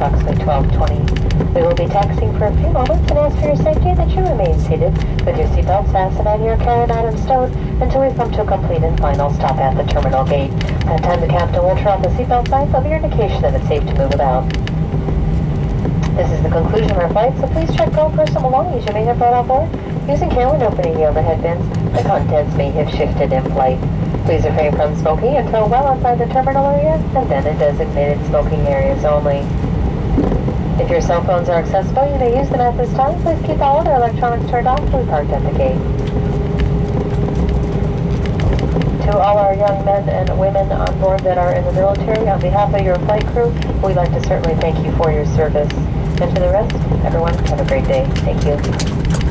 approximately 12:20. We will be taxiing for a few moments and ask for your safety that you remain seated with your seatbelts fastened and your carry-on items stowed until we come to a complete and final stop at the terminal gate. At that time, the captain will turn off the seatbelt signs of your indication that it's safe to move about. This is the conclusion of our flight, so please check all personal belongings you may have brought on board. Using care when opening the overhead bins, the contents may have shifted in flight. Please refrain from smoking until well outside the terminal area and then in designated smoking areas only. If your cell phones are accessible, you may use them at this time. Please keep all other electronics turned off when parked at the gate. To all our young men and women on board that are in the military, on behalf of your flight crew, we'd like to certainly thank you for your service. And for the rest, everyone, have a great day. Thank you.